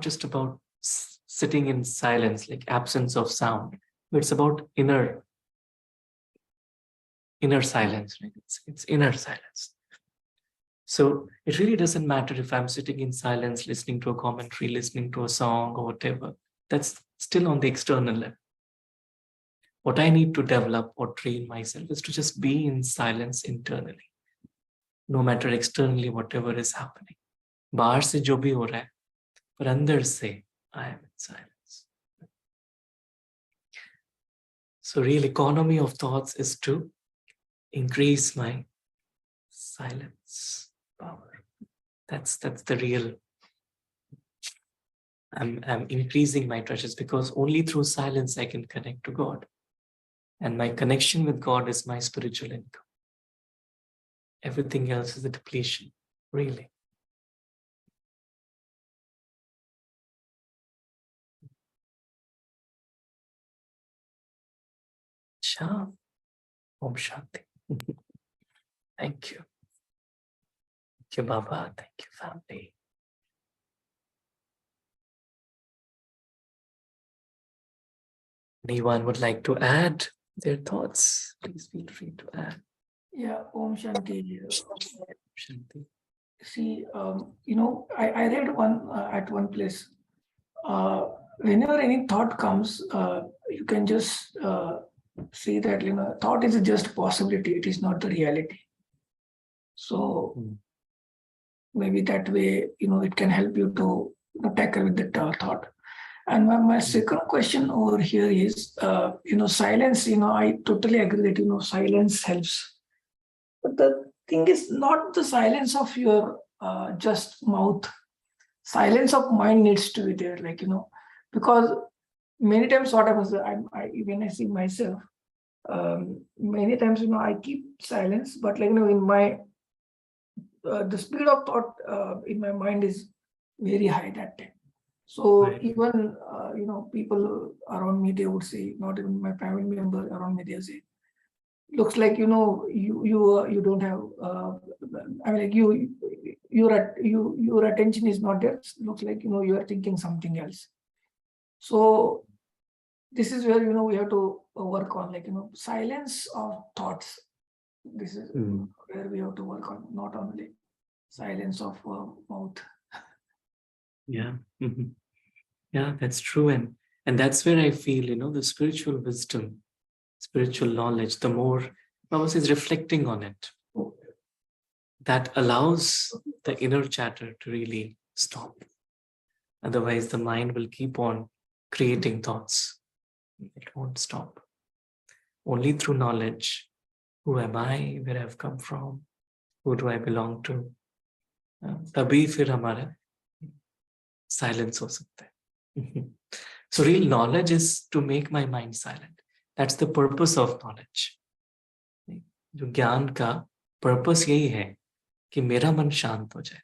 Speaker 1: just about sitting in silence, like absence of sound, but it's about inner silence, right? It's inner silence. So it really doesn't matter if I'm sitting in silence, listening to a commentary, listening to a song or whatever. That's still on the external level. What I need to develop or train myself is to just be in silence internally, no matter externally whatever is happening. बाहर से जो भी हो रहा है, पर अंदर से I am in silence. So real economy of thoughts is to increase my silence power. That's the real. I'm increasing my treasures because only through silence I can connect to God. And my connection with God is my spiritual income. Everything else is a depletion, really. Sha. Om Shanti. Thank you. Thank you, Baba. Thank you, family. Anyone would like to add their thoughts, please feel free to add.
Speaker 13: Yeah, Om Shanti.
Speaker 1: Shanti.
Speaker 13: See, I read one at one place. Whenever any thought comes, you can just see that thought is just a possibility. It is not the reality. So maybe that way, it can help you to tackle with the thought. And my second question over here is, silence. I totally agree that silence helps. But the thing is not the silence of your just mouth. Silence of mind needs to be there, because many times what happens, when I see myself, many times I keep silence, but in my the speed of thought in my mind is very high that time. So even people around me, they would say, not even my family member around me, they say, looks like you don't have your attention is not there. Looks like you are thinking something else. So this is where we have to work on, silence of thoughts. This is where we have to work on, not only silence of mouth.
Speaker 1: Yeah. Yeah, that's true. And that's where I feel, the spiritual wisdom, spiritual knowledge, the more Baba is reflecting on it, that allows the inner chatter to really stop. Otherwise, the mind will keep on creating thoughts. It won't stop. Only through knowledge, who am I, where I've come from, who do I belong to, तभी फिर हमारा silence हो सकता है. So real knowledge is to make my mind silent. That's the purpose of knowledge. जो ज्ञान का purpose यही है कि मेरा मन शांत हो जाए.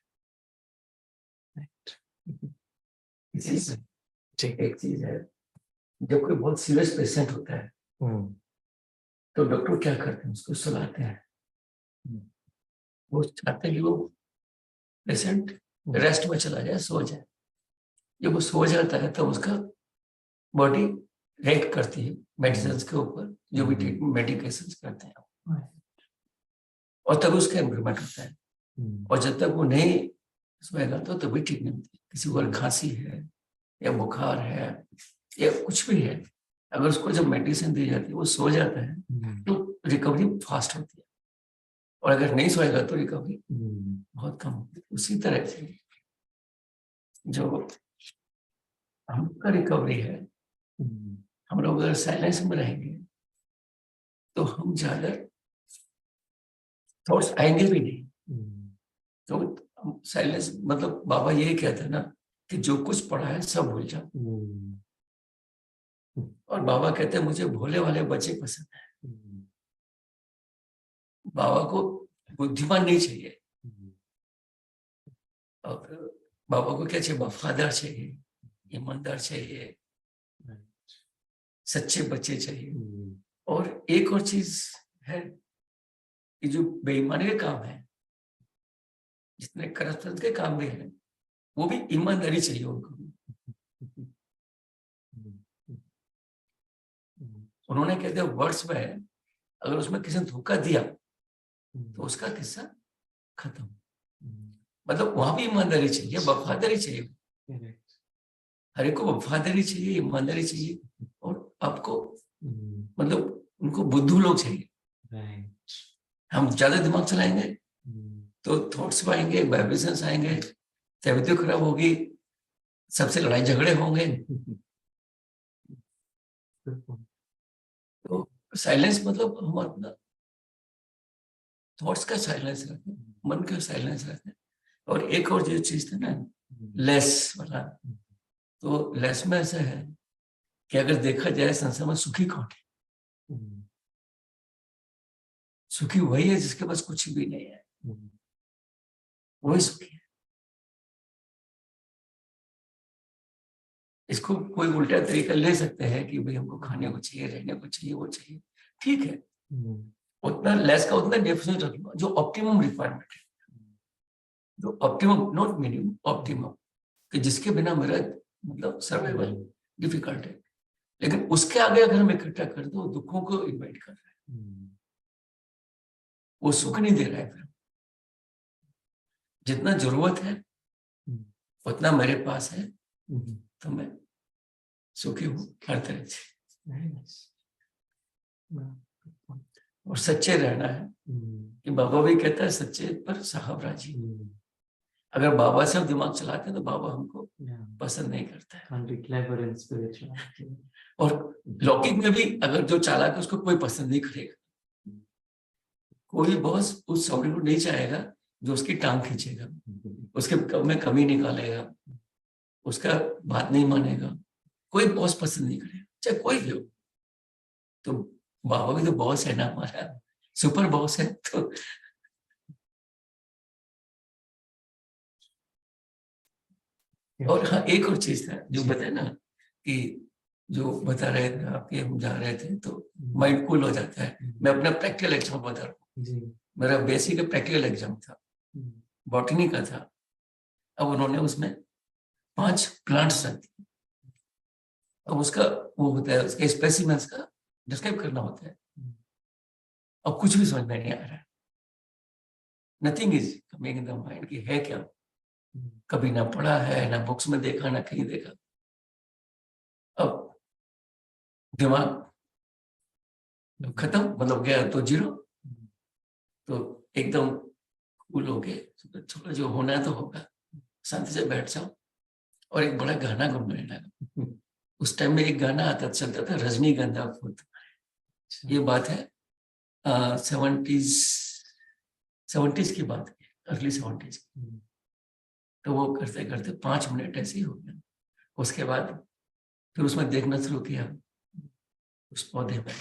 Speaker 9: एक चीज है, जब कोई बहुत सीरियस पेशेंट होता है तो डॉक्टर क्या करते हैं, उसको सुलाते हैं. वो चाहते हैं कि वो पेशेंट रेस्ट में चला जाए, सो जाए. जब वो सो जाता है तब उसका बॉडी रिएक्ट करती है मेडिसिन के ऊपर, जो भी मेडिकेशन करते हैं, और तब उसका इम्प्रूवमेंट होता है. और जब तक वो नहीं सोएगा तो तभी ठीक नहीं होती. किसी को अगर खांसी है या बुखार है या कुछ भी है, अगर उसको जब मेडिसिन दी जाती है वो सो जाता है तो रिकवरी फास्ट होती है, और अगर नहीं सोएगा तो रिकवरी बहुत कम होती है. उसी तरह से जो हमका रिकवरी है, हम लोग अगर साइलेंस में रहेंगे तो हम ज्यादा थॉट्स आएंगे भी नहीं. तो साइलेंस मतलब बाबा यही कहते हैं ना कि जो कुछ पढ़ा है सब भूल जाओ. और बाबा कहते हैं मुझे भोले वाले बच्चे पसंद है. बाबा को बुद्धिमान नहीं चाहिए, और बाबा को क्या चाहिए, वफादार चाहिए, ईमानदार चाहिए, सच्चे बच्चे चाहिए. और एक और चीज है कि जो बेईमानी के काम है, जितने करप्शन के काम भी है, वो भी ईमानदारी चाहिए उनको. उन्होंने कहते हैं वर्ड्स में अगर उसमें किसी ने धोखा दिया तो उसका किस्सा खत्म. मतलब वहां भी ईमानदारी चाहिए, वफादारी चाहिए. हर एक को वफादारी चाहिए, ईमानदारी चाहिए, और आपको मतलब उनको बुद्धू लोग चाहिए. हम ज्यादा दिमाग चलाएंगे तो थॉट्स आएंगे, वाइब्रेशंस आएंगे, तबीयत खराब होगी, सबसे लड़ाई झगड़े होंगे. तो साइलेंस मतलब हम अपना थॉट्स का साइलेंस रखते हैं, मन का साइलेंस रखते हैं. और एक और जो चीज था ना, लेस वाला, तो लेस में ऐसा है कि अगर देखा जाए संसार में सुखी कौन है? सुखी वही है जिसके पास कुछ भी नहीं है, वही सुखी है. इसको कोई उल्टा तरीका ले सकते हैं कि भाई हमको खाने को चाहिए, रहने को चाहिए, वो चाहिए, ठीक है. उतना लेस का उतना डेफिनेशन रख लो जो ऑप्टिमम रिक्वायरमेंट है, जो ऑप्टिमम, नॉट मिनिमम, ऑप्टिमम, कि जिसके बिना मेरा मतलब सर्वाइवल डिफिकल्ट है. लेकिन उसके आगे अगर हम इकट्ठा कर दो दुखों को इन्वाइट कर रहे हैं, वो सुख नहीं दे रहा है। फिर जितना जरूरत है उतना मेरे पास है, तो मैं सुखी हूँ हर तरह से। और सच्चे रहना है कि बाबा भी कहता है सच्चे पर साहब राजी। अगर बाबा से हम दिमाग चलाते हैं तो बाबा हमको पसंद नहीं करता है। और लौकिक में भी अगर जो चालाक है उसको कोई पसंद नहीं करेगा। कोई बॉस उस सौड़ी को नहीं चाहेगा जो उसकी टांग खींचेगा, उसके में कमी निकालेगा, उसका बात नहीं मानेगा। कोई बॉस पसंद नहीं करेगा, चाहे कोई भी हो। तो बाबा भी तो बॉस है ना, हमारा सुपर बॉस है। तो और हाँ, एक और चीज था जो बताया ना कि जो बता रहे थे आपके, हम जा रहे थे तो माइंड कूल हो जाता है। मैं अपना प्रैक्टिकल एग्जाम बता रहा हूँ। मेरा बेसिक प्रैक्टिकल एग्जाम था, बॉटनी का था। अब उन्होंने उसमें 5 प्लांट्स रख दिए। अब उसका वो होता है, उसके स्पेसिमेंस का डिस्क्राइब करना होता है। अब कुछ भी समझ में नहीं आ रहा है। Nothing is coming in the mind कि है क्या, कभी ना पढ़ा है, ना बुक्स में देखा, ना कहीं देखा। अब दिमाग खत्म, मतलब गया तो 0। तो एकदम कूल हो गए, थोड़ा जो होना है तो होगा, शांति से बैठ जाओ। और एक बड़ा गाना गुनगुनाने लगा। उस टाइम में एक गाना आता चलता था, रजनीगंधा फूल। ये बात है 70s की बात है, अर्ली 70s की। तो वो करते करते 5 मिनट ऐसे ही हो गया। उसके बाद फिर उसमें देखना शुरू किया उस पौधे में,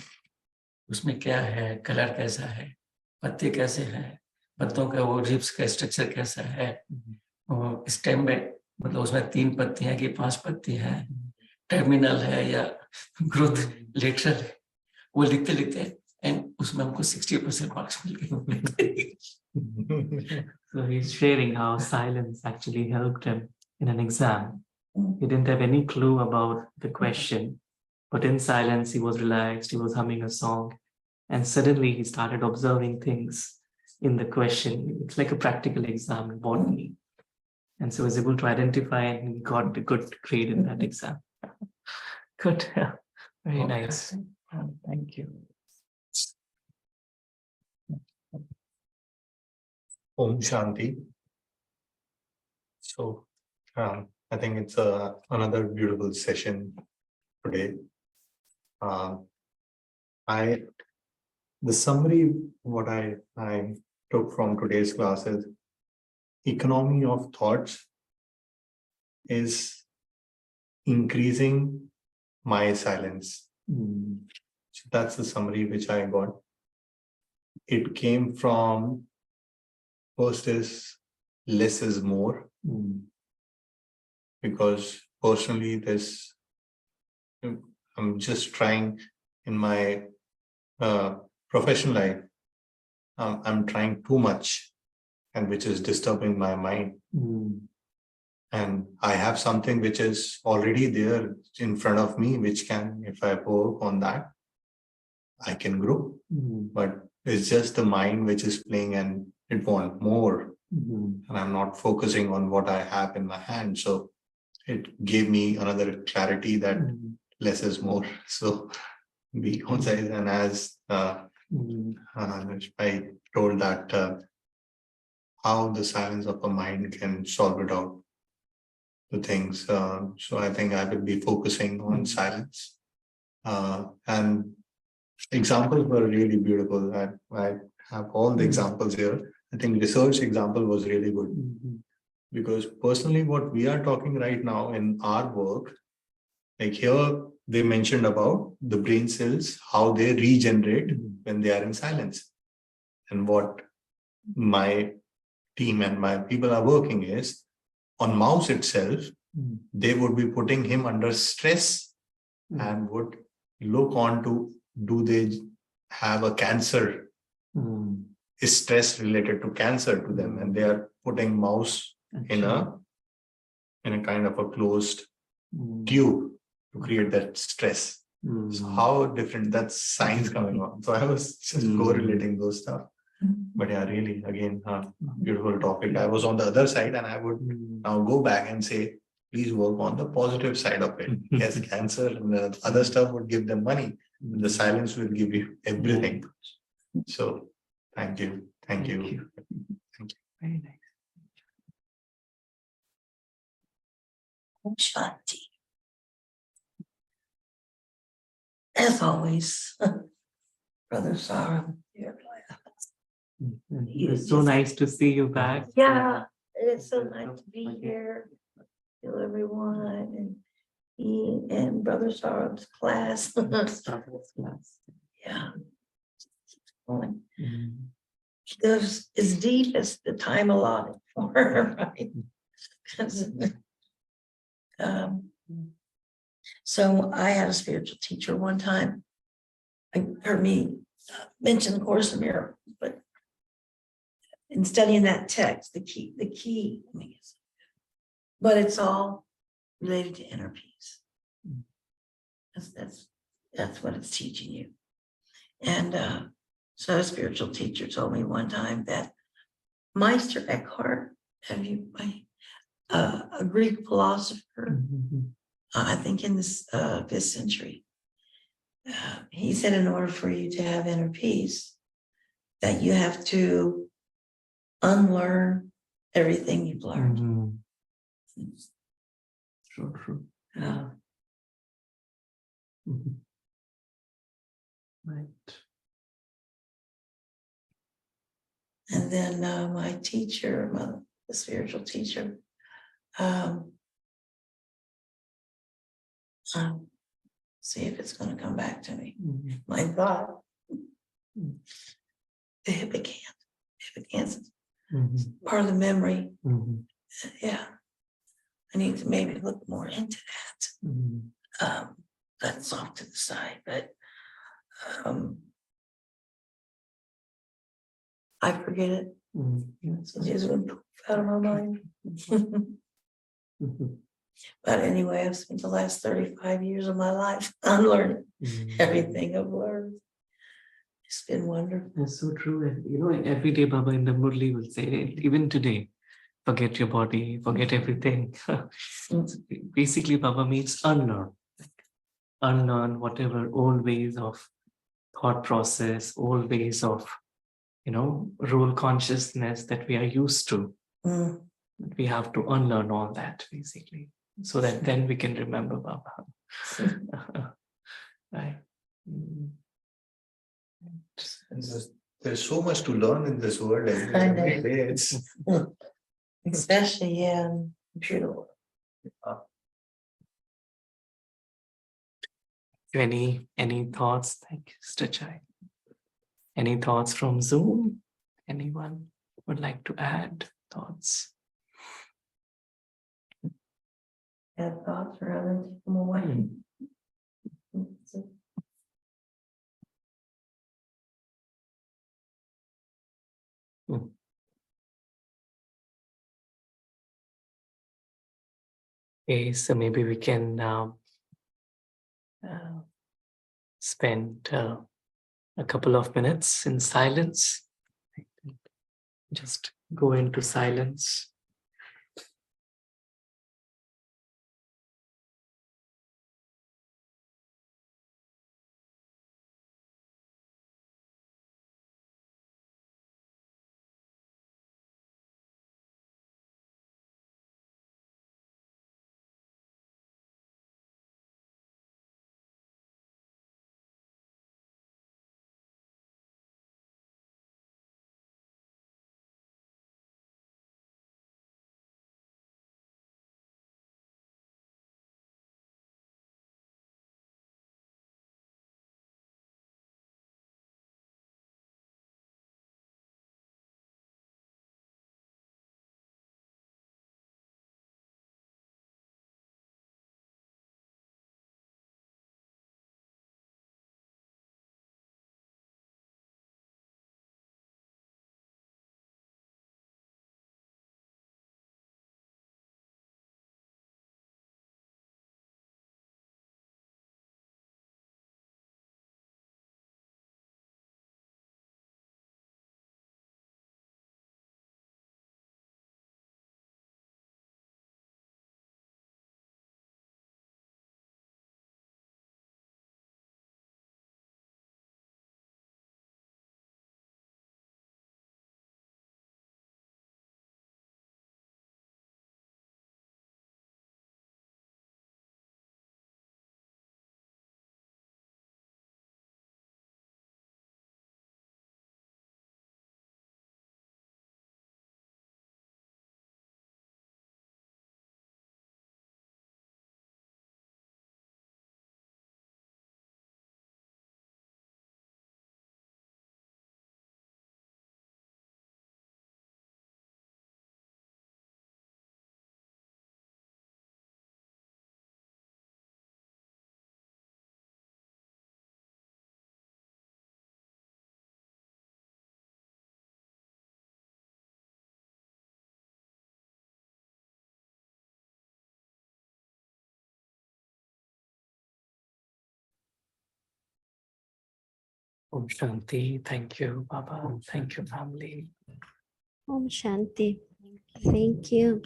Speaker 9: उसमें क्या है, कलर कैसा है, पत्ते कैसे हैं, पत्तों का वो रिब्स का स्ट्रक्चर कैसा है। और इस टाइम में मतलब उसमें 3 पत्ती हैं कि 5 पत्ती हैं, टर्मिनल है या ग्रोथ लेटरल है। वो लिखते लिखते एंड उसमें हमको 60% मार्क्स मिल गए।
Speaker 1: So he's sharing how silence actually helped him in an exam. He didn't have any clue about the question, but in silence he was relaxed, he was humming a song, and suddenly he started observing things in the question. It's like a practical exam in botany. And so he was able to identify and he got a good grade in that exam. Good. Very nice. Thank you.
Speaker 7: Om Shanti. So I think it's another beautiful session today. The summary, what I took from today's class is economy of thoughts is increasing my silence. So that's the summary which I got. It came from, first is less is more. Because personally I'm just trying in my professional life, I'm trying too much, and which is disturbing my mind. And I have something which is already there in front of me, which can, if I work on that, I can grow. But it's just the mind which is playing and it wants more. And I'm not focusing on what I have in my hand. So it gave me another clarity that less is more. So be concise. And as I told that how the silence of a mind can solve it out the things. So I think I will be focusing on silence. And examples were really beautiful. I have all the examples here. I think research example was really good. Because personally, what we are talking right now in our work, like here, they mentioned about the brain cells, how they regenerate when they are in silence. And what my team and my people are working is, on mouse itself, they would be putting him under stress and would look on to, do they have a cancer? Is stress related to cancer to them? And they are putting mouse in a kind of a closed tube to create that stress. So how different, that's science coming on. So I was just correlating those stuff. But yeah, really, again, beautiful topic. I was on the other side, and I would now go back and say, please work on the positive side of it. Yes, cancer and the other stuff would give them money. The silence will give you everything. So thank you. Thank you.
Speaker 1: Very nice.
Speaker 2: Shanti. As always, Brother Saram.
Speaker 1: It's so nice to see you back.
Speaker 2: Yeah, it's so nice to be here. Feel everyone and me and Brother Saram's class. Yeah. Going. She goes as deep as the time allotted for her, right? 'Cause, so I had a spiritual teacher one time. I heard me mention the Course in Miracles, but in studying that text, the key, but it's all related to inner peace. That's what it's teaching you. And so a spiritual teacher told me one time that Meister Eckhart, a Greek philosopher, I think in this 5th century, he said in order for you to have inner peace, that you have to unlearn everything you've learned.
Speaker 1: True. Right.
Speaker 2: And then my teacher, the spiritual teacher, see if it's going to come back to me. My God, the hippocampus, part of the memory. Yeah, I need to maybe look more into that. That's off to the side, but I forget it. So just went out of my mind. But anyway, I've spent the last 35 years of my life unlearning everything I've learned. It's been wonderful.
Speaker 1: That's so true. And every day Baba in the Murli will say, even today, forget your body, forget everything. Basically, Baba means unlearn. Unlearn whatever old ways of thought process, old ways of, role consciousness that we are used to. We have to unlearn all that, basically, so that then we can remember Baba. Right.
Speaker 7: There's so much to learn in this world.
Speaker 2: I know.
Speaker 7: Every day it's
Speaker 2: Especially in computer work.
Speaker 1: Any thoughts? Thank you, Mr. Chai. Any thoughts from Zoom? Anyone would like to add thoughts?
Speaker 2: Have thoughts rather than take them away.
Speaker 1: Okay, so maybe we can spend a couple of minutes in silence. Just go into silence. Om Shanti. Thank you, Baba. Thank you, family.
Speaker 4: Om Shanti. Thank you.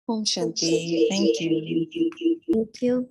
Speaker 14: Om Shanti. Thank you.
Speaker 4: Thank you.